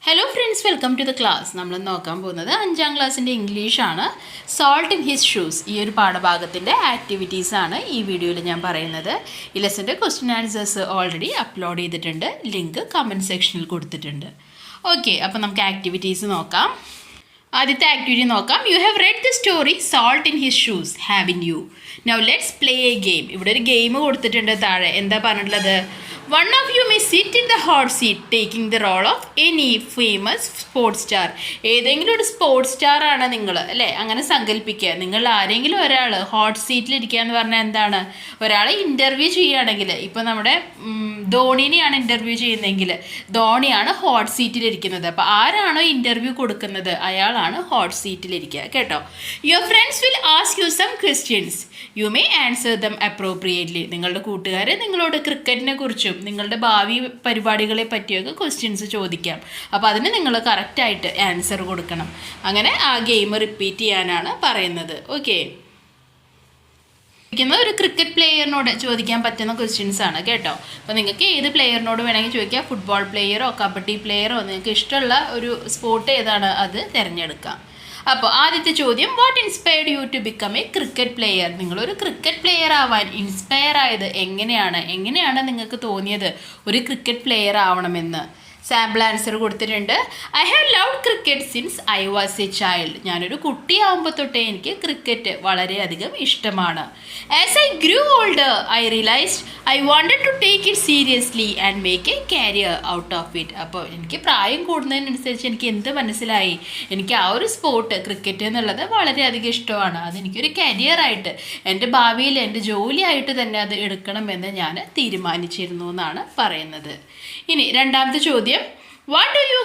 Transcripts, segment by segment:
Hello friends, welcome to the class. നമ്മൾ നോക്കാൻ പോകുന്നത് 5ാം ക്ലാസ്സിൻ്റെ ഇംഗ്ലീഷാണ്. സോൾട്ട് ഇൻ ഹിസ് ഷൂസ് ഈ ഒരു പാഠഭാഗത്തിൻ്റെ ആക്ടിവിറ്റീസാണ് ഈ വീഡിയോയിൽ ഞാൻ പറയുന്നത്. ഈ ലെസൻ്റെ ക്വസ്റ്റ്യൻ ആൻസേഴ്സ് ഓൾറെഡി അപ്ലോഡ് ചെയ്തിട്ടുണ്ട്. ലിങ്ക് കമൻറ്റ് സെക്ഷനിൽ കൊടുത്തിട്ടുണ്ട്. ഓക്കെ, അപ്പോൾ നമുക്ക് ആക്ടിവിറ്റീസ് നോക്കാം. ആദ്യത്തെ ആക്ടിവിറ്റി നോക്കാം. You have read the story salt in his shoes haven't you. Now let's play a game. ഇവിടെ ഒരു ഗെയിം കൊടുത്തിട്ടുണ്ട് താഴെ. എന്താ പറഞ്ഞിട്ടുള്ളത്? One of you may sit in the hot seat taking the role of any famous sports star. ഏതെങ്കിലും ഒരു sports star ആണ് നിങ്ങൾ, അല്ലേ? അങ്ങനെ സങ്കല്പിക്കുക. നിങ്ങൾ ആരെങ്കിലും ഒരാൾ ഹോട്ട് സീറ്റിലിരിക്കുക എന്ന് പറഞ്ഞാൽ എന്താണ്? ഒരാളെ ഇൻ്റർവ്യൂ ചെയ്യുകയാണെങ്കിൽ, ഇപ്പോൾ നമ്മുടെ ധോണിനെയാണ് ഇൻ്റർവ്യൂ ചെയ്യുന്നതെങ്കിൽ ധോണിയാണ് ഹോട്ട് സീറ്റിലിരിക്കുന്നത്. അപ്പോൾ ആരാണോ ഇൻ്റർവ്യൂ കൊടുക്കുന്നത് അയാളാണ് ഹോട്ട് സീറ്റിലിരിക്കുക, കേട്ടോ. Your friends will ask you some questions. You may answer them appropriately. നിങ്ങളുടെ കൂട്ടുകാർ നിങ്ങളോട് ക്രിക്കറ്റിനെ കുറിച്ചും നിങ്ങളുടെ ഭാവി പരിപാടികളെ പറ്റിയൊക്കെ ക്വസ്റ്റ്യൻസ് ചോദിക്കാം. അപ്പോൾ അതിന് നിങ്ങൾ കറക്റ്റായിട്ട് ആൻസർ കൊടുക്കണം. അങ്ങനെ ആ ഗെയിം റിപ്പീറ്റ് ചെയ്യാനാണ് പറയുന്നത്. ഓക്കെ, ഒരു ക്രിക്കറ്റ് പ്ലെയറിനോട് ചോദിക്കാൻ പറ്റുന്ന ക്വസ്റ്റ്യൻസ് ആണ്, കേട്ടോ. അപ്പോൾ നിങ്ങൾക്ക് ഏത് പ്ലെയറിനോട് വേണമെങ്കിൽ ചോദിക്കാം. ഫുട്ബോൾ പ്ലെയറോ കബഡി പ്ലെയറോ, നിങ്ങൾക്ക് ഇഷ്ടമുള്ള ഒരു സ്പോർട്ട് ഏതാണ് അത് തിരഞ്ഞെടുക്കാം. അപ്പോൾ ആദ്യത്തെ ചോദ്യം, what inspired you to become a cricket player? നിങ്ങളൊരു ക്രിക്കറ്റ് പ്ലെയർ ആവാൻ ഇൻസ്പയർ ആയത് എങ്ങനെയാണ് നിങ്ങൾക്ക് തോന്നിയത് ഒരു ക്രിക്കറ്റ് പ്ലെയർ ആവണമെന്ന്? സാമ്പിൾ ആൻസർ കൊടുത്തിട്ടുണ്ട്. I have loved cricket since I was a child. ഞാനൊരു കുട്ടിയാവുമ്പോൾ തൊട്ടേ എനിക്ക് ക്രിക്കറ്റ് വളരെയധികം ഇഷ്ടമാണ്. As I grew older I realized I wanted to take it seriously and make a career out of it. അപ്പോൾ എനിക്ക് പ്രായം കൂടുന്നതിനനുസരിച്ച് എനിക്ക് എന്ത് മനസ്സിലായി? എനിക്ക് ആ ഒരു സ്പോർട്ട് ക്രിക്കറ്റ് എന്നുള്ളത് വളരെയധികം ഇഷ്ടമാണ്. അതെനിക്കൊരു കരിയറായിട്ട്, എൻ്റെ ഭാവിയിൽ എൻ്റെ ജോലിയായിട്ട് തന്നെ അത് എടുക്കണമെന്ന് ഞാൻ തീരുമാനിച്ചിരുന്നു എന്നാണ് പറയുന്നത്. ഇനി രണ്ടാമത്തെ ചോദ്യം, what do you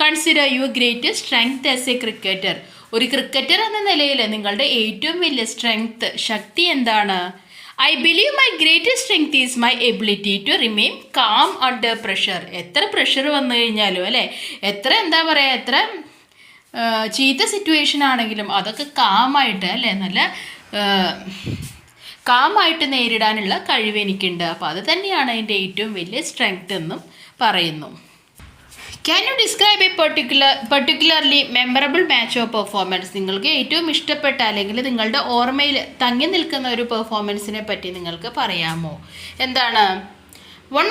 consider your greatest strength as a cricketer? ഒരു ക്രിക്കറ്റർ എന്ന നിലയിൽ നിങ്ങളുടെ ഏറ്റവും വലിയ സ്ട്രെങ്ത്, ശക്തി എന്താണ്? I believe my greatest strength is my ability to remain calm under pressure. എത്ര പ്രഷർ വന്നു കഴിഞ്ഞാലും, അല്ലേ, എത്ര ചീത്ത സിറ്റുവേഷൻ ആണെങ്കിലും അതൊക്കെ കാമായിട്ട്, അല്ലേ, നല്ല കാമായിട്ട് നേരിടാനുള്ള കഴിവ് എനിക്കുണ്ട്. അപ്പോൾ അത് തന്നെയാണ് എൻ്റെ ഏറ്റവും വലിയ സ്ട്രെങ്ത് എന്നും പറയുന്നു. Can you describe A particularly memorable match of performance? നിങ്ങൾക്ക് ഏറ്റവും ഇഷ്ടപ്പെട്ട അല്ലെങ്കിൽ നിങ്ങളുടെ ഓർമ്മയിൽ തങ്ങി നിൽക്കുന്ന ഒരു പെർഫോമൻസിനെ പറ്റി നിങ്ങൾക്ക് പറയാമോ? എന്താണ്? One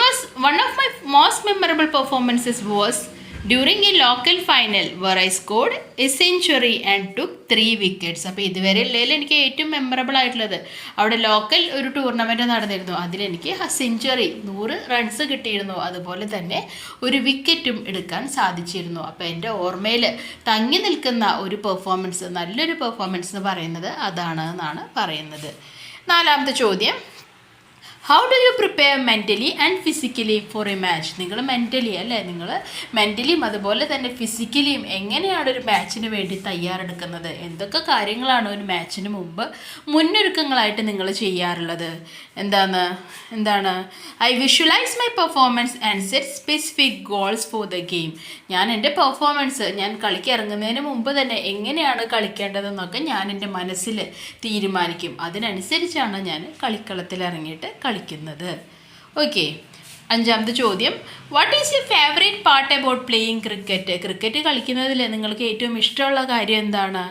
of my most memorable performances was during a local final where I scored a century and took 3 wickets. അപ്പോൾ ഇതുവരെ ഉള്ളതിൽ എനിക്ക് ഏറ്റവും മെമ്മറബിൾ ആയിട്ടുള്ളത്, അവിടെ ലോക്കൽ ഒരു ടൂർണമെൻറ്റ് നടന്നിരുന്നു. അതിലെനിക്ക് സെഞ്ചുറി 100 റൺസ് കിട്ടിയിരുന്നു. അതുപോലെ തന്നെ ഒരു വിക്കറ്റും എടുക്കാൻ സാധിച്ചിരുന്നു. അപ്പോൾ എൻ്റെ ഓർമ്മയിൽ തങ്ങി നിൽക്കുന്ന ഒരു പെർഫോമൻസ്, നല്ലൊരു പെർഫോമൻസ് എന്ന് പറയുന്നത് അതാണ് എന്നാണ് പറയുന്നത്. നാലാമത്തെ ചോദ്യം, how do you prepare mentally and physically for a match? നിങ്ങൾ മെൻ്റലി, അല്ലേ, നിങ്ങൾ മെൻ്റലിയും അതുപോലെ തന്നെ ഫിസിക്കലിയും എങ്ങനെയാണ് ഒരു മാച്ചിന് വേണ്ടി തയ്യാറെടുക്കുന്നത്? എന്തൊക്കെ കാര്യങ്ങളാണ് ഒരു മാച്ചിന് മുമ്പ് മുന്നൊരുക്കങ്ങളായിട്ട് നിങ്ങൾ ചെയ്യാറുള്ളത്? എന്താണ്? I visualise my performance and set specific goals for the game. ഞാൻ എൻ്റെ പെർഫോമൻസ് ഞാൻ കളിക്ക് ഇറങ്ങുന്നതിന് മുമ്പ് തന്നെ എങ്ങനെയാണ് കളിക്കേണ്ടതെന്നൊക്കെ ഞാൻ എൻ്റെ മനസ്സിൽ തീരുമാനിക്കും. അതിനനുസരിച്ചാണ് ഞാൻ കളിക്കളത്തിൽ ഇറങ്ങിയിട്ട് കളിക്കുന്നത്. ഓക്കെ, അഞ്ചാമത്തെ ചോദ്യം, what is your favourite part about playing cricket? Cricket കളിക്കുന്നതിൽ നിങ്ങൾക്ക് ഏറ്റവും ഇഷ്ടമുള്ള കാര്യം എന്താണ്?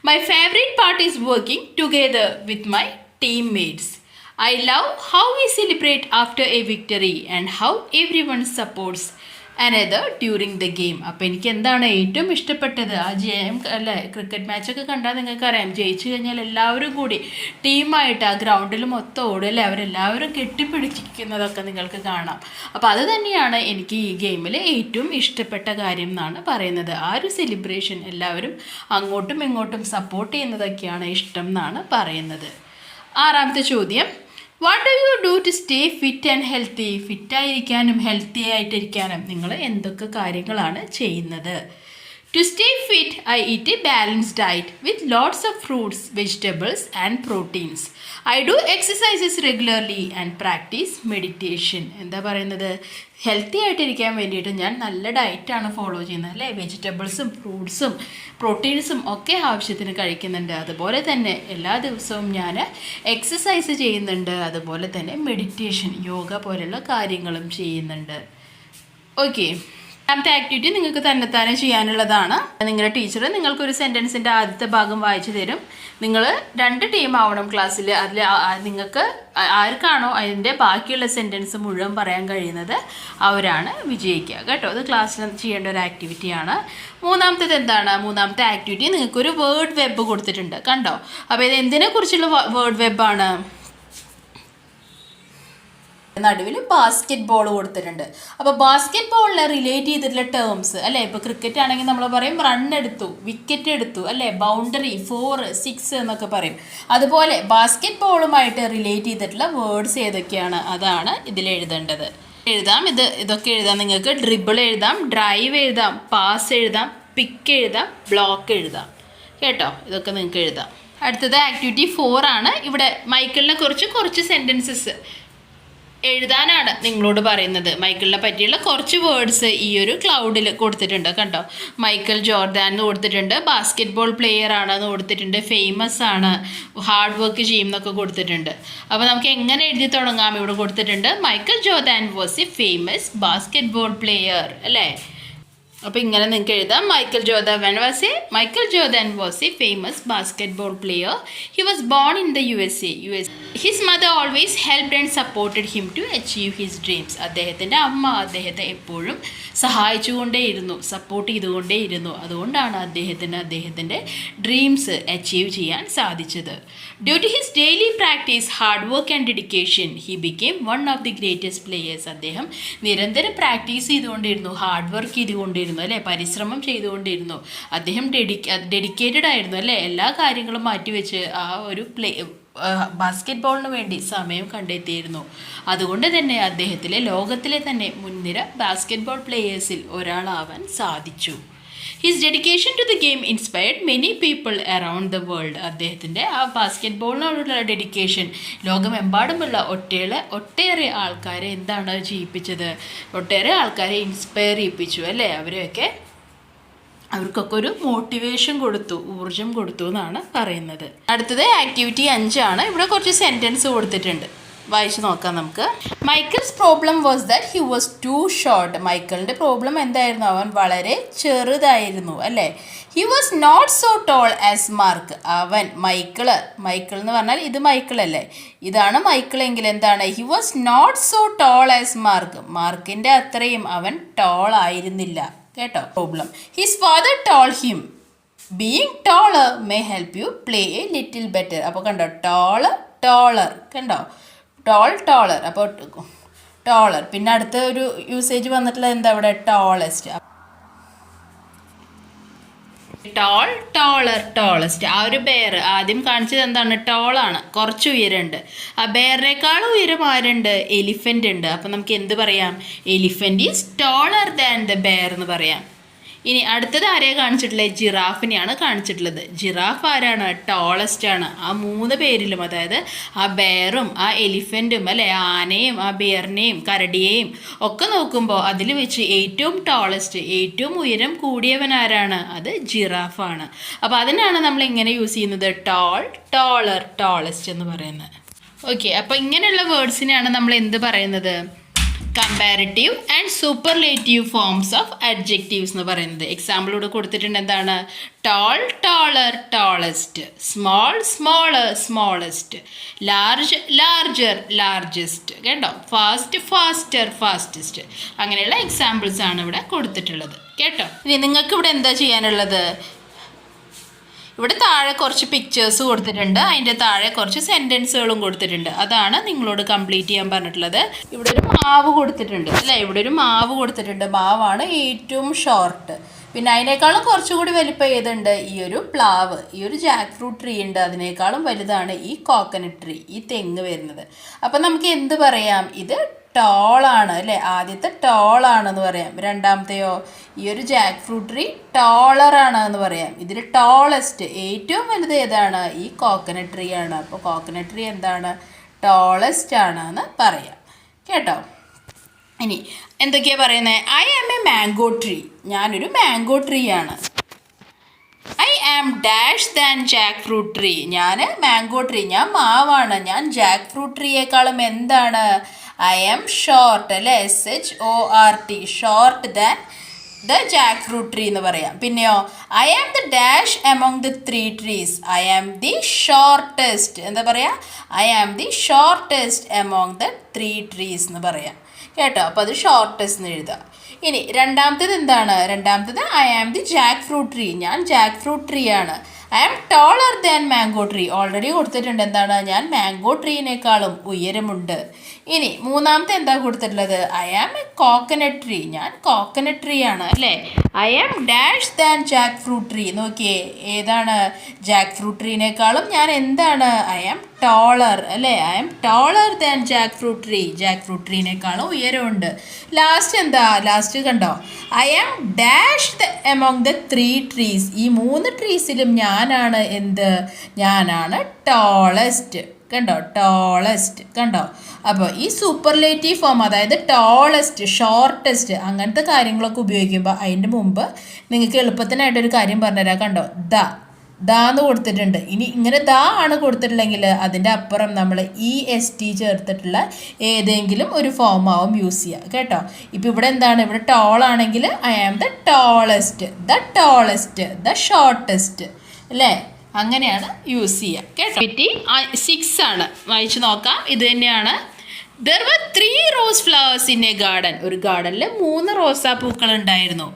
My favourite part is working together with my teammates. I love how we celebrate after a victory and how everyone supports another during the game. അപ്പോൾ എനിക്ക് എന്താണ് ഏറ്റവും ഇഷ്ടപ്പെട്ടത്? ആ ജയം, അല്ലേ, ക്രിക്കറ്റ് മാച്ചൊക്കെ കണ്ടാൽ നിങ്ങൾക്കറിയാം, ജയിച്ചു കഴിഞ്ഞാൽ എല്ലാവരും കൂടി ടീമായിട്ട് ആ ഗ്രൗണ്ടിൽ മൊത്തം ഓടും, അല്ലേ, അവരെല്ലാവരും കെട്ടിപ്പിടിച്ചിരിക്കുന്നതൊക്കെ നിങ്ങൾക്ക് കാണാം. അപ്പോൾ അത് തന്നെയാണ് എനിക്ക് ഈ ഗെയിമിൽ ഏറ്റവും ഇഷ്ടപ്പെട്ട കാര്യം എന്നാണ് പറയുന്നത്. ആ ഒരു സെലിബ്രേഷൻ, എല്ലാവരും അങ്ങോട്ടും ഇങ്ങോട്ടും സപ്പോർട്ട് ചെയ്യുന്നതൊക്കെയാണ് ഇഷ്ടം എന്നാണ് പറയുന്നത്. ആറാമത്തെ ചോദ്യം, what do you do to stay fit and healthy? ഫിറ്റായിരിക്കാനും ഹെൽത്തി ആയിട്ടിരിക്കാനും നിങ്ങൾ എന്തൊക്കെ കാര്യങ്ങളാണ് ചെയ്യുന്നത്? To stay fit, I eat a balanced diet with lots of fruits, vegetables and proteins. I do exercises regularly and practice meditation. എന്താ പറയുന്നത്? Healthy ആയിട്ടിരിക്കാൻ വേണ്ടിയിട്ട് ഞാൻ നല്ല ഡയറ്റാണ് ഫോളോ ചെയ്യുന്നത്, അല്ലേ? വെജിറ്റബിൾസും ഫ്രൂട്ട്സും പ്രോട്ടീൻസും ഒക്കെ ആവശ്യത്തിന് കഴിക്കുന്നുണ്ട്. അതുപോലെ തന്നെ എല്ലാ ദിവസവും ഞാൻ എക്സസൈസ് ചെയ്യുന്നുണ്ട്. അതുപോലെ തന്നെ മെഡിറ്റേഷൻ, യോഗ പോലുള്ള കാര്യങ്ങളും ചെയ്യുന്നുണ്ട്. ഓക്കെ, രണ്ടാമത്തെ ആക്ടിവിറ്റി നിങ്ങൾക്ക് തന്നെത്താനെ ചെയ്യാനുള്ളതാണ്. നിങ്ങളുടെ ടീച്ചർ നിങ്ങൾക്കൊരു സെൻറ്റൻസിൻ്റെ ആദ്യത്തെ ഭാഗം വായിച്ചു തരും. നിങ്ങൾ 2 ടീം ആവണം ക്ലാസ്സിൽ. അതിൽ നിങ്ങൾക്ക് ആർക്കാണോ അതിൻ്റെ ബാക്കിയുള്ള സെൻറ്റൻസ് മുഴുവൻ പറയാൻ കഴിയുന്നത് അവരാണ് വിജയിക്കുക കേട്ടോ. അത് ക്ലാസ്സിൽ ചെയ്യേണ്ട ഒരു ആക്ടിവിറ്റിയാണ്. മൂന്നാമത്തേത് എന്താണ്? മൂന്നാമത്തെ ആക്ടിവിറ്റി നിങ്ങൾക്കൊരു വേർഡ് വെബ് കൊടുത്തിട്ടുണ്ട് കണ്ടോ. അപ്പോൾ ഇത് എന്തിനെക്കുറിച്ചുള്ള വേർഡ് വെബാണ്? നടുവിൽ ബാസ്കറ്റ് ബോൾ കൊടുത്തിട്ടുണ്ട്. അപ്പോൾ ബാസ്കറ്റ് ബോളിനെ റിലേറ്റ് ചെയ്തിട്ടുള്ള ടേംസ് അല്ലേ. ഇപ്പോൾ ക്രിക്കറ്റ് ആണെങ്കിൽ നമ്മൾ പറയും റൺ എടുത്തു, വിക്കറ്റ് എടുത്തു അല്ലേ, ബൗണ്ടറി, 4, 6 എന്നൊക്കെ പറയും. അതുപോലെ ബാസ്കറ്റ് ബോളുമായിട്ട് റിലേറ്റ് ചെയ്തിട്ടുള്ള വേർഡ്സ് ഏതൊക്കെയാണ് അതാണ് ഇതിൽ എഴുതേണ്ടത്. ഇതൊക്കെ എഴുതാം. നിങ്ങൾക്ക് ഡ്രിബിൾ എഴുതാം, ഡ്രൈവ് എഴുതാം, പാസ് എഴുതാം, പിക്ക് എഴുതാം, ബ്ലോക്ക് എഴുതാം കേട്ടോ. ഇതൊക്കെ നിങ്ങൾക്ക് എഴുതാം. അടുത്തത് ആക്ടിവിറ്റി 4 ആണ്. ഇവിടെ മൈക്കിളിനെ കുറച്ച് സെൻറ്റൻസസ് എഴുതാനാണ് നിങ്ങളോട് പറയുന്നത്. മൈക്കിളിനെ പറ്റിയുള്ള കുറച്ച് വേർഡ്സ് ഈ ഒരു ക്ലൗഡിൽ കൊടുത്തിട്ടുണ്ട് കണ്ടോ. മൈക്കിൾ ജോർദാൻ എന്ന് കൊടുത്തിട്ടുണ്ട്, ബാസ്കറ്റ് ബോൾ പ്ലെയർ ആണെന്ന് കൊടുത്തിട്ടുണ്ട്, ഫേമസ് ആണ്, ഹാർഡ് വർക്ക് ചെയ്യും എന്നൊക്കെ കൊടുത്തിട്ടുണ്ട്. അപ്പോൾ നമുക്ക് എങ്ങനെ എഴുതി തുടങ്ങാം? ഇവിടെ കൊടുത്തിട്ടുണ്ട് Michael Jordan was a famous basket ball player അല്ലേ. അപ്പോൾ ഇങ്ങനെ നിങ്ങൾക്ക് എഴുതാം. Michael Jordan was a famous basketball player. He was born in the USA. His mother always helped and supported him to achieve his dreams. അദ്ദേഹത്തിൻ്റെ അമ്മ അദ്ദേഹത്തെ എപ്പോഴും സഹായിച്ചുകൊണ്ടേയിരുന്നു, support ചെയ്തുകൊണ്ടേയിരുന്നു. അതുകൊണ്ടാണ് അദ്ദേഹത്തിൻ്റെ ഡ്രീംസ് അച്ചീവ് ചെയ്യാൻ സാധിച്ചത്. Due to his daily practice, hard work and dedication, he became one of the greatest players. അദ്ദേഹം നിരന്തരം പ്രാക്ടീസ് ചെയ്തുകൊണ്ടിരുന്നു, ഹാർഡ് വർക്ക് ചെയ്തുകൊണ്ടിരുന്നു അല്ലേ, പരിശ്രമം ചെയ്തുകൊണ്ടിരുന്നു. അദ്ദേഹം ഡെഡിക്കേറ്റഡ് ആയിരുന്നു അല്ലേ. എല്ലാ കാര്യങ്ങളും മാറ്റിവെച്ച് ആ ഒരു ബാസ്കറ്റ് ബോളിന് വേണ്ടി സമയം കണ്ടെത്തിയിരുന്നു. അതുകൊണ്ട് തന്നെ ലോകത്തിലെ തന്നെ മുൻനിര ബാസ്കറ്റ് ബോൾ പ്ലേയേഴ്സിൽ ഒരാളാവാൻ സാധിച്ചു. His dedication to the game inspired many people around the world. അദ്ദേഹത്തിൻ്റെ ആ ബാസ്കറ്റ് ബോളിനോടുള്ള ഡെഡിക്കേഷൻ ലോകമെമ്പാടുമുള്ള ഒട്ടേറെ ആൾക്കാരെ എന്താണ് ചെയ്യിപ്പിച്ചത്? ഒട്ടേറെ ആൾക്കാരെ ഇൻസ്പയർ ചെയ്യിപ്പിച്ചു അല്ലേ. അവർക്കൊക്കെ ഒരു മോട്ടിവേഷൻ കൊടുത്തു, ഊർജം കൊടുത്തു എന്നാണ് പറയുന്നത്. അടുത്തത് ആക്ടിവിറ്റി 5 ആണ്. ഇവിടെ കുറച്ച് സെൻറ്റൻസ് കൊടുത്തിട്ടുണ്ട്, വായിച്ചു നോക്കാം നമുക്ക്. Michael's problem was that he was too short. മൈക്കിളിൻ്റെ പ്രോബ്ലം എന്തായിരുന്നു? അവൻ വളരെ ചെറുതായിരുന്നു അല്ലേ. He was not so tall as Mark. Michael എന്ന് പറഞ്ഞാൽ ഇത് മൈക്കിൾ അല്ലേ, ഇതാണ് മൈക്കിൾ എങ്കിൽ എന്താണ്? He was not so tall as Mark. മാർക്കിൻ്റെ അത്രയും അവൻ ടോൾ ആയിരുന്നില്ല കേട്ടോ. Problem his father told him being taller may help you play a little better. അപ്പോൾ കണ്ടോ, ടോളർ കണ്ടോ, ടോളർ. അപ്പോൾ ടോളർ. പിന്നെ അടുത്ത ഒരു യൂസേജ് വന്നിട്ടുള്ളത് എന്താ ഇവിടെ? ടോളസ്റ്റ്. ടോളസ്റ്റ്. ആ ഒരു ബെയർ ആദ്യം കാണിച്ചത് എന്താണ്? ടോളാണ്, കുറച്ച് ഉയരമുണ്ട്. ആ ബെയറിനേക്കാൾ ഉയരം ആരുണ്ട്? എലിഫൻ്റ് ഉണ്ട്. അപ്പം നമുക്ക് എന്ത് പറയാം? Elephant is taller than the bear എന്ന് പറയാം. ഇനി അടുത്തത് ആരെയാണ് കാണിച്ചിട്ടുള്ളത്? ജിറാഫിനെയാണ് കാണിച്ചിട്ടുള്ളത്. ജിറാഫ് ആരാണ്? ടോളസ്റ്റ് ആണ്. ആ 3 പേരിലും, അതായത് ആ ബെയറും ആ എലിഫൻറ്റും അല്ലെ, ആനയും ആ ബെയറിനെയും കരടിയെയും ഒക്കെ നോക്കുമ്പോൾ അതിൽ വെച്ച് ഏറ്റവും ടോളസ്റ്റ്, ഏറ്റവും ഉയരം കൂടിയവൻ ആരാണ്? അത് ജിറാഫാണ്. അപ്പോൾ അതിനാണ് നമ്മൾ ഇങ്ങനെ യൂസ് ചെയ്യുന്നത്, ടോളർ, ടോളസ്റ്റ് എന്ന് പറയുന്നത്. ഓക്കെ, അപ്പോൾ ഇങ്ങനെയുള്ള വേർഡ്സിനെയാണ് നമ്മൾ എന്ത് പറയുന്നത്? Comparative and superlative forms of adjectives എന്ന് പറയുന്നത്. എക്സാമ്പിൾ ഇവിടെ കൊടുത്തിട്ടുണ്ട്. എന്താണ്? Tall, taller, tallest. Small, smaller, smallest. Large, larger, largest. കേട്ടോ. Fast, faster, fastest. അങ്ങനെയുള്ള എക്സാമ്പിൾസ് ആണ് ഇവിടെ കൊടുത്തിട്ടുള്ളത് കേട്ടോ. ഇനി നിങ്ങൾക്ക് ഇവിടെ എന്താ ചെയ്യാനുള്ളത്? ഇവിടെ താഴെ കുറച്ച് പിക്ചേഴ്സ് കൊടുത്തിട്ടുണ്ട്, അതിൻ്റെ താഴെ കുറച്ച് സെൻറ്റൻസുകളും കൊടുത്തിട്ടുണ്ട്. അതാണ് നിങ്ങളോട് കംപ്ലീറ്റ് ചെയ്യാൻ പറഞ്ഞിട്ടുള്ളത്. ഇവിടെ ഒരു മാവ് കൊടുത്തിട്ടുണ്ട് അല്ലേ, ഇവിടെ ഒരു മാവ് കൊടുത്തിട്ടുണ്ട്. മാവാണ് ഏറ്റവും ഷോർട്ട്. പിന്നെ അതിനേക്കാളും കുറച്ചുകൂടി വലിപ്പം ഏതുണ്ട്? ഈ ഒരു പ്ലാവ്, ഈ ഒരു ജാക്ക് ഫ്രൂട്ട് ട്രീ ഉണ്ട്, അതിനേക്കാളും വലുതാണ് ഈ കോക്കനട്ട് ട്രീ, ഈ തെങ്ങ് വരുന്നത്. അപ്പം നമുക്ക് എന്ത് പറയാം? ഇത് ടോളാണ് അല്ലേ, ആദ്യത്തെ ടോളാണെന്ന് പറയാം. രണ്ടാമത്തെയോ? ഈ ഒരു ജാക്ക് ഫ്രൂട്ട് ട്രീ ടോളറാണ് എന്ന് പറയാം. ഇതിൽ ടോളസ്റ്റ്, ഏറ്റവും വലുത് ഏതാണ്? ഈ കോക്കനട്ട് ട്രീ ആണ്. അപ്പോൾ കോക്കനട്ട് ട്രീ എന്താണ്? ടോളസ്റ്റ് ആണ് എന്ന് പറയാം കേട്ടോ. ഇനി എന്തൊക്കെയാണ് പറയുന്നത്? I am a mango tree. ഞാനൊരു മാംഗോ ട്രീ ആണ്. I am dash than jackfruit tree. ഞാൻ മാംഗോ ട്രീ, ഞാൻ മാവാണ്. ഞാൻ ജാക്ക് ഫ്രൂട്ട് ട്രീയേക്കാളും എന്താണ്? ഐ ആം ഷോർട്ട് അല്ലേ, SHORT, short than the jackfruit tree എന്ന് പറയാം. പിന്നെയോ I am the dash among the 3 trees. I am the shortest. എന്താ പറയുക? I am the shortest among the 3 trees എന്ന് പറയാം കേട്ടോ. അപ്പോൾ അത് ഷോർട്ടസ്റ്റ് എന്ന് എഴുതാം. ഇനി രണ്ടാമത്തേത് എന്താണ്? രണ്ടാമത്തേത് I am the jackfruit tree. ഞാൻ ജാക്ക് ഫ്രൂട്ട് ട്രീ ആണ്. I am taller than mango tree. Already കൊടുത്തിട്ടുണ്ട്. എന്താണ്? ഞാൻ മാംഗോ ട്രീനേക്കാളും ഉയരമുണ്ട്. ഇനി മൂന്നാമത്തെ എന്താ കൊടുത്തിട്ടുള്ളത്? I am a coconut tree. ഞാൻ കോക്കനട്ട് ട്രീ ആണ് അല്ലേ. I am dash than jackfruit tree. നോക്കിയേ, ഏതാണ്? ജാക്ക് ഫ്രൂട്ട് ട്രീനേക്കാളും ഞാൻ എന്താണ്? ഐ ആം ടോളർ അല്ലേ. I am taller than jackfruit tree. Jackfruit ട്രീനേക്കാളും ഉയരമുണ്ട്. ലാസ്റ്റ് എന്താ? ലാസ്റ്റ് കണ്ടോ? I am dash among the 3 trees. ഈ 3 ട്രീസിലും ഞാനാണ് എന്ത്? ഞാനാണ് ടോളസ്റ്റ്. കണ്ടോ? ടോളസ്റ്റ്. കണ്ടോ? അപ്പോൾ ഈ സൂപ്പർലേറ്റീവ് ഫോം, അതായത് ടോളസ്റ്റ്, ഷോർട്ടസ്റ്റ്, അങ്ങനത്തെ കാര്യങ്ങളൊക്കെ ഉപയോഗിക്കുമ്പോൾ അതിൻ്റെ മുമ്പ് നിങ്ങൾക്ക് എളുപ്പത്തിനായിട്ടൊരു കാര്യം പറഞ്ഞുതരാം. കണ്ടോ? ദാന്ന് കൊടുത്തിട്ടുണ്ട്. ഇനി ഇങ്ങനെ ദാ ആണ് കൊടുത്തിട്ടുണ്ടെങ്കിൽ അതിൻ്റെ അപ്പുറം നമ്മൾ EST ചേർത്തിട്ടുള്ള ഏതെങ്കിലും ഒരു ഫോമാവും യൂസ് ചെയ്യുക കേട്ടോ. ഇപ്പോൾ ഇവിടെ എന്താണ്? ഇവിടെ ടോൾ ആണെങ്കിൽ I am the tallest, the shortest അല്ലേ. അങ്ങനെയാണ് യൂസ് ചെയ്യുക കേട്ടോ. 6 ആണ്, വായിച്ചു നോക്കാം. ഇത് തന്നെയാണ്. There were 3 rose flowers in a garden. ഒരു ഗാർഡനിൽ 3 റോസാപ്പൂക്കൾ ഉണ്ടായിരുന്നു.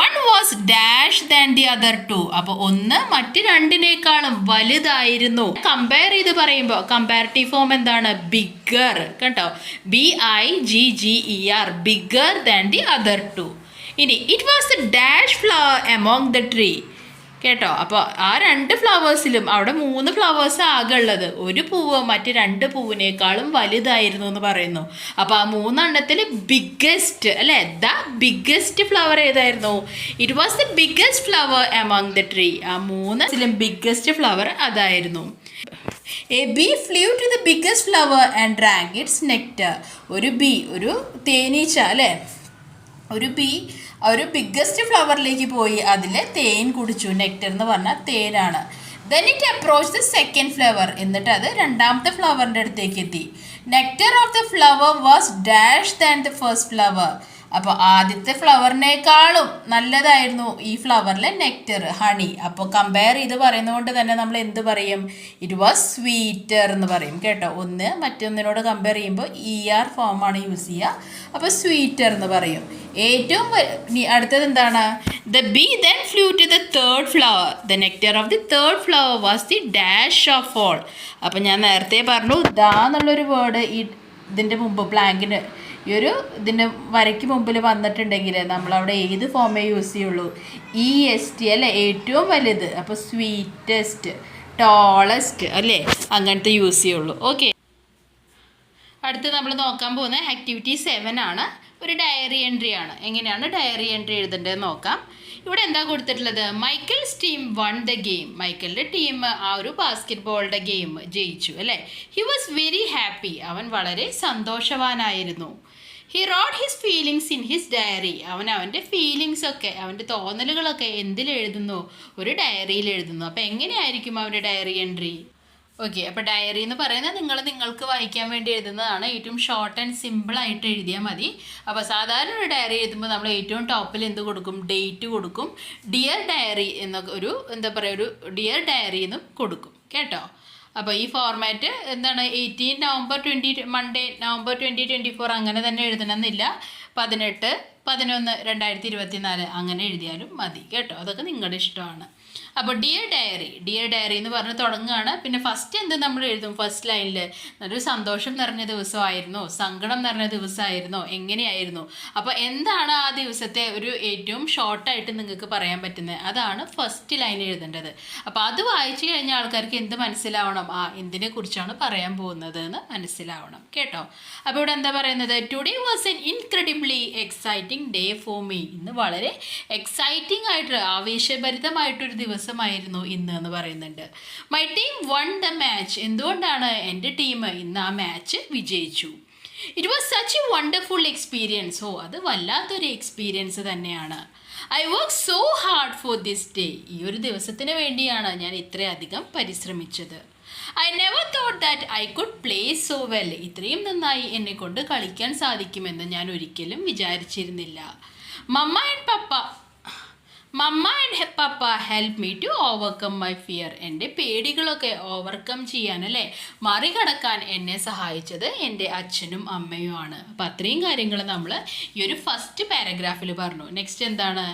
One was dash than the other 2. അപ്പോൾ ഒന്ന് മറ്റ് രണ്ടിനേക്കാളും വലുതായിരുന്നു. കമ്പയർ ചെയ്ത് പറയുമ്പോൾ കമ്പാരിറ്റീവ് ഫോം എന്താണ്? ബിഗ്ഗർ. കേട്ടോ, BIGGER, bigger than the other 2. ഇനി it was the dash flower among the tree. കേട്ടോ, അപ്പോൾ ആ 2 ഫ്ലവേഴ്സിലും അവിടെ 3 ഫ്ലവേഴ്സ് ആകെ ഉള്ളത്. ഒരു പൂവ് മറ്റ് 2 പൂവിനേക്കാളും വലുതായിരുന്നു എന്ന് പറയുന്നു. അപ്പോൾ ആ 3 എണ്ണത്തിൽ ബിഗ്ഗസ്റ്റ് അല്ലേ, ദ ബിഗ്ഗസ്റ്റ് ഫ്ലവർ ഏതായിരുന്നു? It was the biggest flower among the tree. ആ 3 ബിഗ്ഗസ്റ്റ് ഫ്ലവർ അതായിരുന്നു. A bee flew to the biggest flower and drank its nectar. ഒരു ബി, ഒരു തേനീച്ച അല്ലേ, ഒരു ബി ഒരു ബിഗ്ഗസ്റ്റ് ഫ്ലവറിലേക്ക് പോയി അതിലെ തേൻ കുടിച്ചു. നെക്ടർ എന്ന് പറഞ്ഞാൽ തേനാണ്. Then it approach the second flower. എന്നിട്ട് അത് രണ്ടാമത്തെ ഫ്ലവറിൻ്റെ അടുത്തേക്ക് എത്തി. Nectar of the flower was dash than the first flower. അപ്പോൾ ആദ്യത്തെ ഫ്ലവറിനേക്കാളും നല്ലതായിരുന്നു ഈ ഫ്ലവറിലെ നെക്ടർ, ഹണി. അപ്പോൾ കമ്പയർ ചെയ്ത് പറയുന്നതുകൊണ്ട് തന്നെ നമ്മൾ എന്ത് പറയും? ഇറ്റ് വാസ് സ്വീറ്റർ എന്ന് പറയും കേട്ടോ. ഒന്ന് മറ്റൊന്നിനോട് കമ്പയർ ചെയ്യുമ്പോൾ ER ഫോമാണ് യൂസ് ചെയ്യുക. അപ്പോൾ സ്വീറ്റർ എന്ന് പറയും. ഏറ്റവും അടുത്തത് എന്താണ്? The bee then flew to the third flower. The nectar of the third flower was the dash of all. അപ്പോൾ ഞാൻ നേരത്തെ പറഞ്ഞു ദാ എന്നുള്ളൊരു വേർഡ് ഇതിൻ്റെ മുമ്പ് ബ്ലാങ്കിന് ഇതിൻ്റെ വരയ്ക്ക് മുമ്പിൽ വന്നിട്ടുണ്ടെങ്കിൽ നമ്മളവിടെ ഏത് ഫോമേ യൂസ് ചെയ്യുള്ളൂ? EST അല്ലേ, ഏറ്റവും വലുത്. അപ്പോൾ സ്വീറ്റസ്റ്റ്, ടോളസ്റ്റ് അല്ലേ, അങ്ങനത്തെ യൂസ് ചെയ്യുള്ളൂ. ഓക്കെ, അടുത്ത് നമ്മൾ നോക്കാൻ പോകുന്ന ആക്ടിവിറ്റി 7 ആണ്. ഒരു ഡയറി എൻട്രി ആണ്. എങ്ങനെയാണ് ഡയറി എൻട്രി എഴുതേണ്ടതെന്ന് നോക്കാം. ഇവിടെ എന്താ കൊടുത്തിട്ടുള്ളത്? Michael's team won the game. മൈക്കിളിൻ്റെ ടീം ആ ഒരു ബാസ്കറ്റ് ബോളിൻ്റെ ഗെയിം ജയിച്ചു അല്ലേ. He was very happy. അവൻ വളരെ സന്തോഷവാനായിരുന്നു. He wrote his feelings in his diary. അവൻ്റെ ഫീലിങ്സ് ഒക്കെ, അവൻ്റെ തോന്നലുകളൊക്കെ എന്തിൽ എഴുതുന്നു? ഒരു ഡയറിയിൽ എഴുതുന്നു. അപ്പോൾ എങ്ങനെയായിരിക്കും അവൻ്റെ ഡയറി എൻട്രി? ഓക്കെ, അപ്പോൾ ഡയറി എന്ന് പറയുന്നത് നിങ്ങൾക്ക് വായിക്കാൻ വേണ്ടി എഴുതുന്നതാണ്. ഏറ്റവും ഷോർട്ട് ആൻഡ് സിമ്പിളായിട്ട് എഴുതിയാൽ മതി. അപ്പോൾ സാധാരണ ഒരു ഡയറി എഴുതുമ്പോൾ നമ്മൾ ഏറ്റവും ടോപ്പിൽ എന്ത് കൊടുക്കും? ഡേറ്റ് കൊടുക്കും. ഡിയർ ഡയറി എന്നൊക്കെ ഒരു ഡിയർ ഡയറി എന്നും കൊടുക്കും കേട്ടോ. അപ്പോൾ ഈ ഫോർമാറ്റ് എന്താണ്? 18 നവംബർ 20 മൺഡേ നവംബർ 2024 അങ്ങനെ തന്നെ എഴുതണമെന്നില്ല. 18/11/2024 അങ്ങനെ എഴുതിയാലും മതി കേട്ടോ. അതൊക്കെ നിങ്ങളുടെ ഇഷ്ടമാണ്. അപ്പോൾ ഡിയർ ഡയറി എന്ന് പറഞ്ഞ് തുടങ്ങുകയാണ്. പിന്നെ ഫസ്റ്റ് എന്ത് നമ്മൾ എഴുതും? ഫസ്റ്റ് ലൈനിൽ നല്ലൊരു സന്തോഷം നിറഞ്ഞ ദിവസമായിരുന്നോ, സങ്കടം നിറഞ്ഞ ദിവസമായിരുന്നോ, എങ്ങനെയായിരുന്നു? അപ്പോൾ എന്താണ് ആ ദിവസത്തെ ഒരു ഏറ്റവും ഷോർട്ടായിട്ട് നിങ്ങൾക്ക് പറയാൻ പറ്റുന്നത്? അതാണ് ഫസ്റ്റ് ലൈൻ എഴുതേണ്ടത്. അപ്പോൾ അത് വായിച്ചു കഴിഞ്ഞ ആൾക്കാർക്ക് എന്ത് മനസ്സിലാവണം? എന്തിനെ കുറിച്ചാണ് പറയാൻ പോകുന്നത് എന്ന് മനസ്സിലാവണം കേട്ടോ. അപ്പോൾ ഇവിടെ എന്താ പറയുന്നത്? Today was an incredibly exciting day for me. ഇന്ന് വളരെ എക്സൈറ്റിംഗ് ആയിട്ട് ആവേശഭരിതമായിട്ടൊരു ദിവസമായിരുന്നു ഇന്ന് എന്ന് പറയുന്നുണ്ട്. My team won the match. എന്തുകൊണ്ടാണ്? എൻ്റെ ടീം ഇന്ന് ആ മാച്ച് വിജയിച്ചു. It was such a wonderful experience. അത് വല്ലാത്തൊരു എക്സ്പീരിയൻസ് തന്നെയാണ്. I work so hard for this day. ഈ ഒരു ദിവസത്തിന് വേണ്ടിയാണ് ഞാൻ ഇത്രയധികം പരിശ്രമിച്ചത്. I never thought that I could play so well. ഇത്രയും നന്നായി എന്നെ കൊണ്ട് കളിക്കാൻ സാധിക്കുമെന്ന് ഞാൻ ഒരിക്കലും വിചാരിച്ചിരുന്നില്ല. Mama and papa help me to overcome my fear. എൻ്റെ പേടികളൊക്കെ ഓവർകം ചെയ്യാൻ അല്ലേ, മറികടക്കാൻ എന്നെ സഹായിച്ചത് എൻ്റെ അച്ഛനും അമ്മയുമാണ്. അപ്പം അത്രയും കാര്യങ്ങൾ നമ്മൾ ഈ ഒരു ഫസ്റ്റ് പാരഗ്രാഫിൽ പറഞ്ഞു. നെക്സ്റ്റ് എന്താണ്,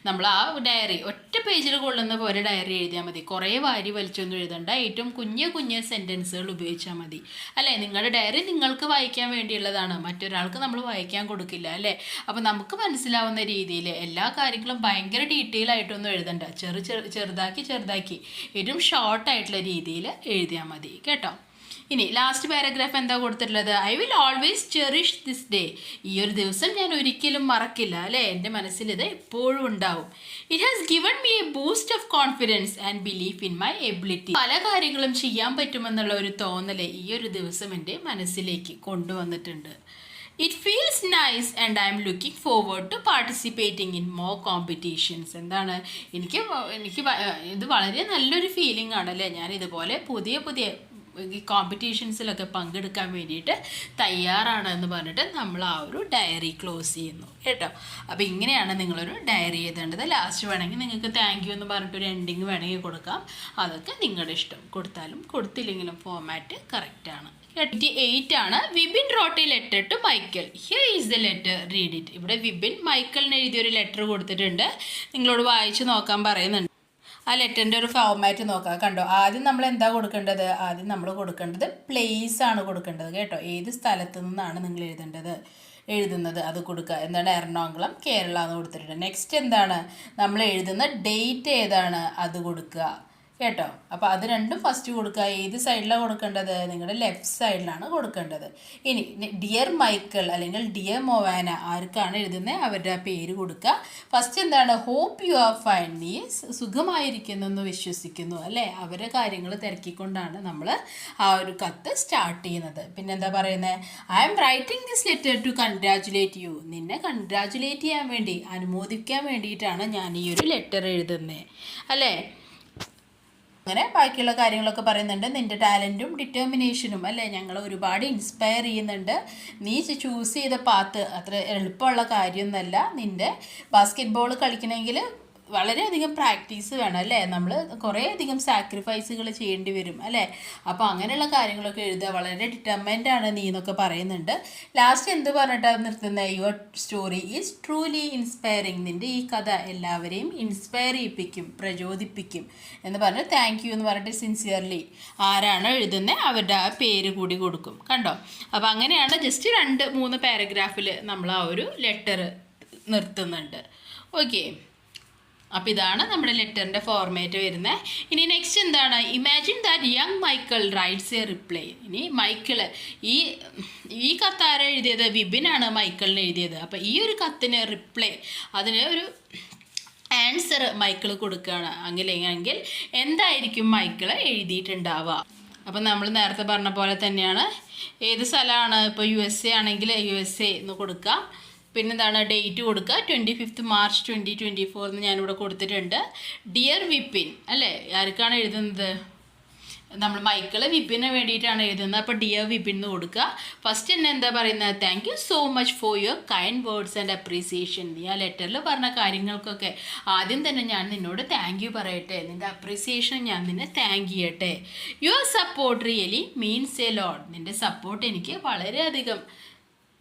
നമ്മൾ ആ ഡയറി ഒറ്റ പേജിൽ കൊള്ളുന്ന പോലെ ഡയറി എഴുതിയാൽ മതി. കുറേ വാരി വലിച്ചൊന്നും എഴുതണ്ട, ഏറ്റവും കുഞ്ഞു സെൻറ്റൻസുകൾ ഉപയോഗിച്ചാൽ മതി അല്ലേ. നിങ്ങളുടെ ഡയറി നിങ്ങൾക്ക് വായിക്കാൻ വേണ്ടിയുള്ളതാണ്, മറ്റൊരാൾക്ക് നമ്മൾ വായിക്കാൻ കൊടുക്കില്ല അല്ലേ. അപ്പോൾ നമുക്ക് മനസ്സിലാവുന്ന രീതിയിൽ എല്ലാ കാര്യങ്ങളും ഭയങ്കര ഡീറ്റെയിൽ ആയിട്ടൊന്നും എഴുതണ്ട, ചെറുതാക്കി ഏറ്റവും ഷോർട്ടായിട്ടുള്ള രീതിയിൽ എഴുതിയാൽ മതി കേട്ടോ. ഇനി ലാസ്റ്റ് പാരഗ്രാഫ് എന്താ കൊടുത്തിട്ടുള്ളത്, I will always cherish this day. ഈ ഒരു ദിവസം ഞാൻ ഒരിക്കലും മറക്കില്ല അല്ലേ, എൻ്റെ മനസ്സിൽ ഇത് എപ്പോഴും ഉണ്ടാവും. It has given me a boost of confidence and belief in my ability. പല കാര്യങ്ങളും ചെയ്യാൻ പറ്റുമെന്നുള്ള ഒരു തോന്നൽ ഈ ഒരു ദിവസം എൻ്റെ മനസ്സിലേക്ക് കൊണ്ടുവന്നിട്ടുണ്ട്. It feels nice and I am looking forward to participating in more competitions. എന്താണ്, എനിക്ക് ഇത് വളരെ നല്ലൊരു ഫീലിംഗ് ആണല്ലേ. ഞാൻ ഇതുപോലെ പുതിയ ഈ കോമ്പറ്റീഷൻസിലൊക്കെ പങ്കെടുക്കാൻ വേണ്ടിയിട്ട് തയ്യാറാണ് എന്ന് പറഞ്ഞിട്ട് നമ്മൾ ആ ഒരു ഡയറി ക്ലോസ് ചെയ്യുന്നു കേട്ടോ. അപ്പോൾ ഇങ്ങനെയാണ് നിങ്ങളൊരു ഡയറി എഴുതേണ്ടത്. ലാസ്റ്റ് വേണമെങ്കിൽ നിങ്ങൾക്ക് താങ്ക് യു എന്ന് പറഞ്ഞിട്ടൊരു എൻഡിങ് വേണമെങ്കിൽ കൊടുക്കാം, അതൊക്കെ നിങ്ങളുടെ ഇഷ്ടം. കൊടുത്താലും കൊടുത്തില്ലെങ്കിലും ഫോമാറ്റ് കറക്റ്റാണ്. 88 ആണ്. Vipin wrote a letter to Michael. Here is the letter, read it. ഇവിടെ വിപിൻ മൈക്കലിന് എഴുതിയൊരു ലെറ്റർ കൊടുത്തിട്ടുണ്ട്, നിങ്ങളോട് വായിച്ച് നോക്കാൻ പറയുന്നുണ്ട്. ആ ലെറ്ററിൻ്റെ ഒരു ഫോമാറ്റ് നോക്കാം. കണ്ടോ, ആദ്യം നമ്മൾ എന്താ കൊടുക്കേണ്ടത്, ആദ്യം നമ്മൾ കൊടുക്കേണ്ടത് പ്ലേസ് ആണ് കൊടുക്കേണ്ടത് കേട്ടോ. ഏത് സ്ഥലത്തു നിന്നാണ് നിങ്ങൾ എഴുതുന്നത് അത് കൊടുക്കുക. എന്താണ്, എറണാകുളം കേരള എന്ന് കൊടുത്തിട്ടുണ്ട്. നെക്സ്റ്റ് എന്താണ്, നമ്മൾ എഴുതുന്ന ഡേറ്റ് ഏതാണ് അത് കൊടുക്കുക കേട്ടോ. അപ്പോൾ അത് രണ്ടും ഫസ്റ്റ് കൊടുക്കുക. ഏത് സൈഡിലാണ് കൊടുക്കേണ്ടത്, നിങ്ങളുടെ ലെഫ്റ്റ് സൈഡിലാണ് കൊടുക്കേണ്ടത്. ഇനി ഡിയർ മൈക്കിൾ അല്ലെങ്കിൽ ഡിയർ മൊവാന, ആർക്കാണ് എഴുതുന്നത് അവരുടെ ആ പേര് കൊടുക്കുക. ഫസ്റ്റ് എന്താണ്, ഹോപ്പ് യു ആർ ഫൈൻ, നീ സുഖമായിരിക്കുന്നു എന്ന് വിശ്വസിക്കുന്നു അല്ലേ. അവരെ കാര്യങ്ങൾ തിരക്കിക്കൊണ്ടാണ് നമ്മൾ ആ ഒരു കത്ത് സ്റ്റാർട്ട് ചെയ്യുന്നത്. പിന്നെ എന്താ പറയുന്നത്, I am writing this letter to congratulate you, നിന്നെ കൺഗ്രാജുലേറ്റ് ചെയ്യാൻ വേണ്ടി, അനുമോദിക്കാൻ വേണ്ടിയിട്ടാണ് ഞാൻ ഈ ഒരു ലെറ്റർ എഴുതുന്നത് അല്ലേ. അങ്ങനെ ബാക്കിയുള്ള കാര്യങ്ങളൊക്കെ പറയുന്നുണ്ട്. നിൻ്റെ ടാലൻറ്റും ഡിറ്റർമിനേഷനും അല്ലേ ഞങ്ങൾ ഒരുപാട് ഇൻസ്പയർ ചെയ്യുന്നുണ്ട്. നീ ചൂസ് ചെയ്ത പാത്ത് അത്ര എളുപ്പമുള്ള കാര്യമൊന്നുമല്ല. നിൻ്റെ ബാസ്കറ്റ് ബോൾ കളിക്കണമെങ്കിൽ വളരെയധികം പ്രാക്ടീസ് വേണം അല്ലേ. നമ്മൾ കുറേയധികം സാക്രിഫൈസുകൾ ചെയ്യേണ്ടി വരും അല്ലേ. അപ്പോൾ അങ്ങനെയുള്ള കാര്യങ്ങളൊക്കെ എഴുതുക. വളരെ ഡിറ്റർമൈൻഡ് ആണ് നീ എന്നൊക്കെ പറയുന്നുണ്ട്. ലാസ്റ്റ് എന്ത് പറഞ്ഞിട്ടാണ് നിർത്തുന്നത്, your story is truly inspiring, നിൻ്റെ ഈ കഥ എല്ലാവരെയും ഇൻസ്പയർ ചെയ്യിപ്പിക്കും, പ്രചോദിപ്പിക്കും എന്ന് പറഞ്ഞ് താങ്ക് യു എന്ന് പറഞ്ഞിട്ട് സിൻസിയർലി ആരാണ് എഴുതുന്നത് അവരുടെ ആ പേര് കൂടി കൊടുക്കും കണ്ടോ. അപ്പോൾ അങ്ങനെയാണ് ജസ്റ്റ് 2-3 പാരഗ്രാഫിൽ നമ്മൾ ആ ഒരു ലെറ്റർ നിർത്തുന്നുണ്ട്. ഓക്കെ, അപ്പോൾ ഇതാണ് നമ്മുടെ ലെറ്ററിൻ്റെ ഫോർമാറ്റ് വരുന്നത്. ഇനി നെക്സ്റ്റ് എന്താണ്, imagine that young Michael rights A reply. ഇനി മൈക്കിൾ ഈ കത്താര എഴുതിയത്, വിപിനാണ് മൈക്കിളിന് എഴുതിയത്. അപ്പോൾ ഈ ഒരു കത്തിന് റിപ്ലൈ, അതിന് ഒരു ആൻസർ മൈക്കിൾ കൊടുക്കുകയാണ്. അങ്ങനെയെങ്കിൽ എന്തായിരിക്കും മൈക്കിൾ എഴുതിയിട്ടുണ്ടാവുക. അപ്പം നമ്മൾ നേരത്തെ പറഞ്ഞ പോലെ തന്നെയാണ്, ഏത് സ്ഥലമാണ്, ഇപ്പോൾ USA ആണെങ്കിൽ USA എന്ന് കൊടുക്കുക. പിന്നെന്താണ്, ഡേറ്റ് കൊടുക്കുക, 25 മാർച്ച് 2024 എന്ന് ഞാനിവിടെ കൊടുത്തിട്ടുണ്ട്. ഡിയർ വിപിൻ അല്ലേ, ആർക്കാണ് എഴുതുന്നത്, നമ്മൾ മൈക്കിൾ വിപിന് വേണ്ടിയിട്ടാണ് എഴുതുന്നത്. അപ്പോൾ ഡിയർ വിപിൻ എന്ന് കൊടുക്കുക. ഫസ്റ്റ് തന്നെ എന്താ പറയുന്നത്, thank you so much for your kind words and appreciation. നീ ആ ലെറ്ററിൽ പറഞ്ഞ കാര്യങ്ങൾക്കൊക്കെ ആദ്യം തന്നെ ഞാൻ നിന്നോട് താങ്ക് യു പറയട്ടെ, നിൻ്റെ അപ്രീസിയേഷൻ ഞാൻ നിന്നെ താങ്ക് ചെയ്യട്ടെ. Your support really means a lot. നിൻ്റെ സപ്പോർട്ട് എനിക്ക് വളരെയധികം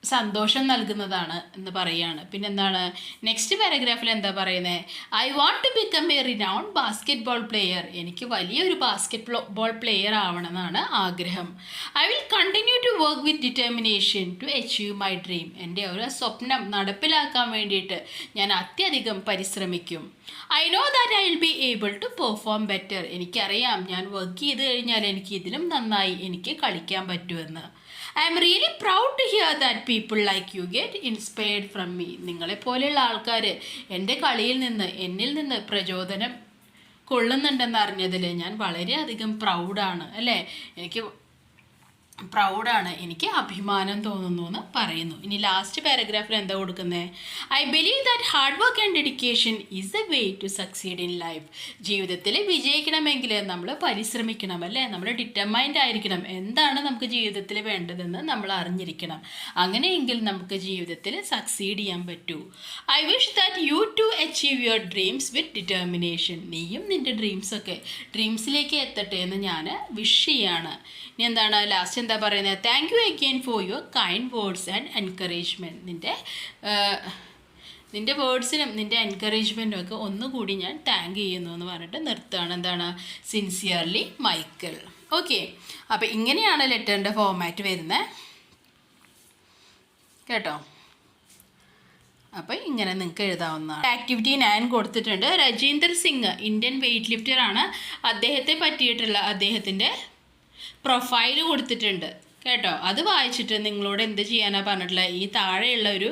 സന്തോഷം നൽകുന്നതാണ് എന്ന് പറയുകയാണ്. പിന്നെന്താണ്, നെക്സ്റ്റ് പാരഗ്രാഫിൽ എന്താ പറയുന്നത്, I want to become a renowned basket ball player. എനിക്ക് വലിയൊരു ബാസ്കറ്റ് ബോൾ പ്ലെയർ ആവണമെന്നാണ് ആഗ്രഹം. I will continue to work with determination to achieve my dream. എൻ്റെ ഒരു സ്വപ്നം നടപ്പിലാക്കാൻ വേണ്ടിയിട്ട് ഞാൻ അത്യധികം പരിശ്രമിക്കും. I know that I will be able to perform better. എനിക്കറിയാം ഞാൻ വർക്ക് ചെയ്ത് കഴിഞ്ഞാൽ എനിക്ക് ഇതിലും നന്നായി എനിക്ക് കളിക്കാൻ പറ്റുമെന്ന്. I am really proud to hear that people like you get inspired from me. നിങ്ങളെപ്പോലെയുള്ള ആൾക്കാർ എൻ്റെ കളിയിൽ നിന്ന്, എന്നിൽ നിന്ന് പ്രചോദനം കൊള്ളുന്നുണ്ടെന്ന് അറിഞ്ഞതിൽ ഞാൻ വളരെയധികം പ്രൗഡാണ് അല്ലേ. എനിക്ക് പ്രൗഡാണ്, എനിക്ക് അഭിമാനം തോന്നുന്നു എന്ന് പറയുന്നു. ഇനി ലാസ്റ്റ് പാരഗ്രാഫിൽ എന്താ കൊടുക്കുന്നത്? I believe that hard work and dedication is the way to succeed in life. ജീവിതത്തിൽ വിജയിക്കണമെങ്കിൽ നമ്മൾ പരിശ്രമിക്കണം, അല്ലേ? നമ്മൾ ഡിറ്റർമൈൻഡ് ആയിരിക്കണം. എന്താണ് നമുക്ക് ജീവിതത്തിൽ വേണ്ടതെന്ന് നമ്മൾ അറിഞ്ഞിരിക്കണം. അങ്ങനെയെങ്കിൽ നമുക്ക് ജീവിതത്തിൽ സക്സീഡ് ചെയ്യാൻ പറ്റൂ. I wish that you to achieve your dreams with determination. നീയും നിൻ്റെ ഡ്രീംസിലേക്ക് എത്തട്ടെ എന്ന് ഞാൻ വിഷ് ചെയ്യാണ്. ഇനി എന്താണ് ലാസ്റ്റ് എന്താ പറയുന്നത്? Thank you again for your kind words and encouragement. നിൻ്റെ വേർഡ്സിനും നിൻ്റെ എൻകറേജ്മെൻറ്റും ഒക്കെ ഒന്നുകൂടി ഞാൻ താങ്ക് ചെയ്യുന്നു എന്ന് പറഞ്ഞിട്ട് നിർത്തുകയാണ്. എന്താണ്? Sincerely Michael. ഓക്കെ, അപ്പോൾ ഇങ്ങനെയാണ് ലെറ്ററിൻ്റെ ഫോർമാറ്റ് വരുന്നത് കേട്ടോ. അപ്പോൾ ഇങ്ങനെ നിങ്ങൾക്ക് എഴുതാവുന്നതാണ്. ആക്ടിവിറ്റി ഞാൻ കൊടുത്തിട്ടുണ്ട്. രജീന്ദർ സിംഗ് ഇന്ത്യൻ വെയ്റ്റ് ലിഫ്റ്ററാണ്. അദ്ദേഹത്തെ പറ്റിയിട്ടുള്ള അദ്ദേഹത്തിൻ്റെ പ്രൊഫൈൽ കൊടുത്തിട്ടുണ്ട് കേട്ടോ. അത് വായിച്ചിട്ട് നിങ്ങളോട് എന്ത് ചെയ്യാനാണ് പറഞ്ഞിട്ടുള്ളത്? ഈ താഴെയുള്ള ഒരു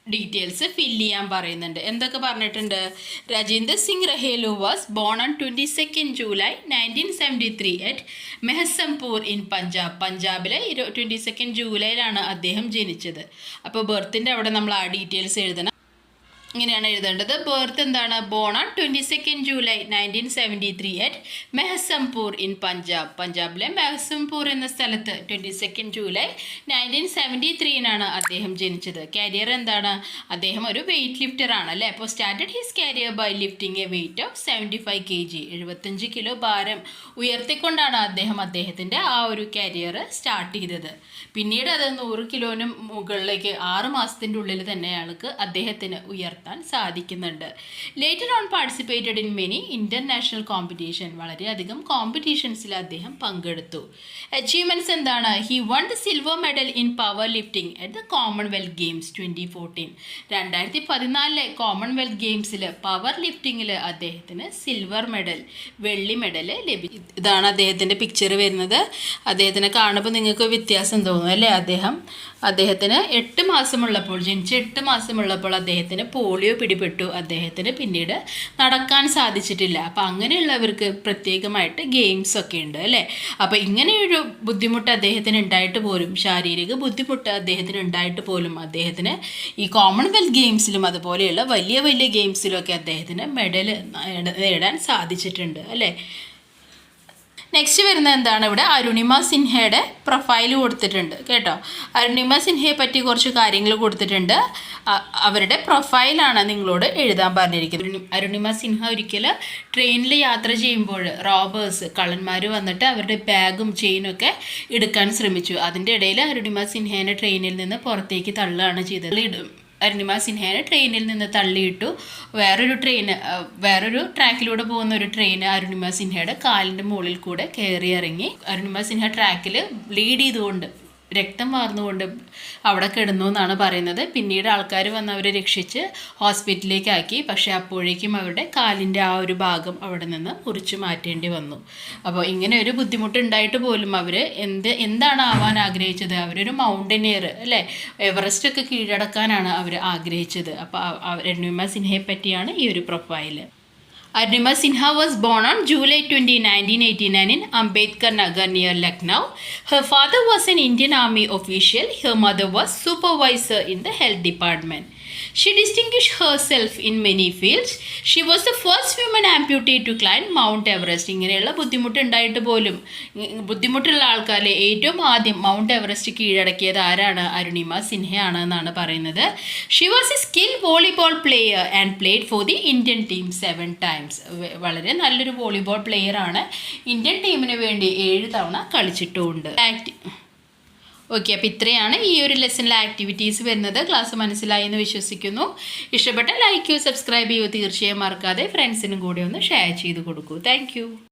ഡീറ്റെയിൽസ് ഫില്ല് ചെയ്യാൻ പറയുന്നുണ്ട്. എന്തൊക്കെ പറഞ്ഞിട്ടുണ്ട്? Rajinder Singh Rahelu was born on 22 July 1973 at Mehsampur in Punjab. പഞ്ചാബിലെ 22 ജൂലൈയിലാണ് അദ്ദേഹം ജനിച്ചത്. അപ്പോൾ ബർത്തിൻ്റെ അവിടെ നമ്മൾ ആ ഡീറ്റെയിൽസ് എഴുതണം. ഇങ്ങനെയാണ് എഴുതേണ്ടത്. ബർത്ത് എന്താണ്? Born on 22 July 1973 at Mehsampur in Punjab. പഞ്ചാബിലെ മെഹസംപൂർ എന്ന സ്ഥലത്ത് 22 ജൂലൈ 1973 അദ്ദേഹം ജനിച്ചത്. കരിയർ എന്താണ്? അദ്ദേഹം ഒരു വെയ്റ്റ് ലിഫ്റ്റർ ആണ്, അല്ലേ? അപ്പോൾ started his career by lifting a weight of 75 kg. 75 kilo ഭാരം ഉയർത്തിക്കൊണ്ടാണ് അദ്ദേഹത്തിൻ്റെ ആ ഒരു കരിയർ സ്റ്റാർട്ട് ചെയ്തത്. പിന്നീട് അത് 100 കിലോനും മുകളിലേക്ക് 6 മാസത്തിൻ്റെ ഉള്ളിൽ തന്നെ അയാൾക്ക് അദ്ദേഹത്തിന് ഉയർത്താൻ സാധിക്കുന്നുണ്ട്. Later on participated in many international competition. വളരെയധികം കോമ്പറ്റീഷൻസിൽ അദ്ദേഹം പങ്കെടുത്തു. അച്ചീവ്മെൻറ്റ്സ് എന്താണ്? He one the silver medal in power lifting at the Commonwealth games 2014. 2014 Commonwealth ഗെയിംസിൽ പവർ ലിഫ്റ്റിങ്ങിൽ അദ്ദേഹത്തിന് സിൽവർ മെഡൽ, വെള്ളി മെഡൽ ലഭിച്ചു. ഇതാണ് അദ്ദേഹത്തിൻ്റെ പിക്ചർ വരുന്നത്. അദ്ദേഹത്തിനെ കാണുമ്പോൾ നിങ്ങൾക്ക് വ്യത്യാസം തോന്നും, അല്ലേ? അദ്ദേഹത്തിന് 8 മാസമുള്ളപ്പോൾ, ജനിച്ച് 8 മാസമുള്ളപ്പോൾ അദ്ദേഹത്തിന് പോളിയോ പിടിപെട്ടു. അദ്ദേഹത്തിന് പിന്നീട് നടക്കാൻ സാധിച്ചിട്ടില്ല. അപ്പോൾ അങ്ങനെയുള്ളവർക്ക് പ്രത്യേകമായിട്ട് ഗെയിംസ് ഒക്കെ ഉണ്ട്, അല്ലേ? അപ്പോൾ ഇങ്ങനെയൊരു ബുദ്ധിമുട്ട് അദ്ദേഹത്തിന് ഉണ്ടായിട്ട് പോലും, ശാരീരിക ബുദ്ധിമുട്ട് അദ്ദേഹത്തിന് ഉണ്ടായിട്ട് പോലും അദ്ദേഹത്തിന് ഈ കോമൺവെൽത്ത് ഗെയിംസിലും അതുപോലെയുള്ള വലിയ വലിയ ഗെയിംസിലുമൊക്കെ അദ്ദേഹത്തിന് മെഡൽ നേടാൻ സാധിച്ചിട്ടുണ്ട്, അല്ലേ? നെക്സ്റ്റ് വരുന്നത് എന്താണ്? ഇവിടെ അരുണിമ സിൻഹയുടെ പ്രൊഫൈൽ കൊടുത്തിട്ടുണ്ട് കേട്ടോ. അരുണിമ സിൻഹയെ പറ്റി കുറച്ച് കാര്യങ്ങൾ കൊടുത്തിട്ടുണ്ട്. അവരുടെ പ്രൊഫൈലാണ് നിങ്ങളോട് എഴുതാൻ പറഞ്ഞിരിക്കുന്നത്. അരുണിമ സിൻഹ ഒരിക്കൽ ട്രെയിനിൽ യാത്ര ചെയ്യുമ്പോൾ റോബേഴ്സ്, കള്ളന്മാർ വന്നിട്ട് അവരുടെ ബാഗും ചെയിനൊക്കെ എടുക്കാൻ ശ്രമിച്ചു. അതിൻ്റെ ഇടയിൽ അരുണിമ സിൻഹേനെ ട്രെയിനിൽ നിന്ന് പുറത്തേക്ക് തള്ളുകയാണ് ചെയ്തത്. അരുണിമ സിൻഹയെ ട്രെയിനിൽ നിന്ന് തള്ളിയിട്ടു. വേറൊരു ട്രാക്കിലൂടെ പോകുന്ന ഒരു ട്രെയിൻ അരുണിമ സിൻഹയുടെ കാലിൻ്റെ മുകളിൽ കൂടെ കയറി ഇറങ്ങി. അരുണിമ സിൻഹ ട്രാക്കിൽ ബ്ലീഡ് ചെയ്തുകൊണ്ട്, രക്തം വാർന്നുകൊണ്ട് അവിടെ കിടന്നു എന്നാണ് പറയുന്നത്. പിന്നീട് ആൾക്കാർ വന്ന് അവരെ രക്ഷിച്ച് ഹോസ്പിറ്റലിലേക്ക് ആക്കി. പക്ഷേ അപ്പോഴേക്കും അവരുടെ കാലിൻ്റെ ആ ഒരു ഭാഗം അവിടെ നിന്ന് മുറിച്ച് മാറ്റേണ്ടി വന്നു. അപ്പോൾ ഇങ്ങനെ ഒരു ബുദ്ധിമുട്ടുണ്ടായിട്ട് പോലും അവർ എന്താണ് ആവാൻ ആഗ്രഹിച്ചത്? അവരൊരു മൗണ്ടനിയർ, അല്ലേ? എവറസ്റ്റ് ഒക്കെ കീഴടക്കാനാണ് അവർ ആഗ്രഹിച്ചത്. അപ്പോൾ അരുണിമ സിൻഹയെ പറ്റിയാണ് ഈ ഒരു profile. Arunima Sinha was born on July 20, 1989 in Ambedkar Nagar near Lucknow. Her father was an Indian Army official. Her mother was supervisor in the health department. She distinguished herself in many fields. She was the first woman amputee to climb Mount Everest. ഇങ്ങനെയുള്ള ബുദ്ധിമുട്ടുണ്ടായിട്ട് പോലും, ബുദ്ധിമുട്ടുള്ള ആൾക്കാരെ ഏറ്റവും ആദ്യം mount Everest കീഴടക്കിയത് ആരാണ്? അരുണിമ സിൻഹയാണ് എന്നാണ് പറയുന്നത്. She was a skilled volleyball player and played for the Indian team 7 times. വളരെ നല്ലൊരു വോളിബോൾ പ്ലെയർ ആണ്. ഇന്ത്യൻ ടീമിന് വേണ്ടി 7 തവണ കളിച്ചിട്ടുമുണ്ട്. ഓക്കെ, അപ്പോൾ ഇത്രയാണ് ഈ ഒരു ലെസണിലെ ആക്ടിവിറ്റീസ് വരുന്നത്. ക്ലാസ് മനസ്സിലായി എന്ന് വിശ്വസിക്കുന്നു. ഇഷ്ടപ്പെട്ട ലൈക്ക് ചെയ്യൂ, സബ്സ്ക്രൈബ് ചെയ്യൂ. തീർച്ചയായും മറക്കാതെ ഫ്രണ്ട്സിനും കൂടി ഒന്ന് ഷെയർ ചെയ്ത് കൊടുക്കൂ. താങ്ക്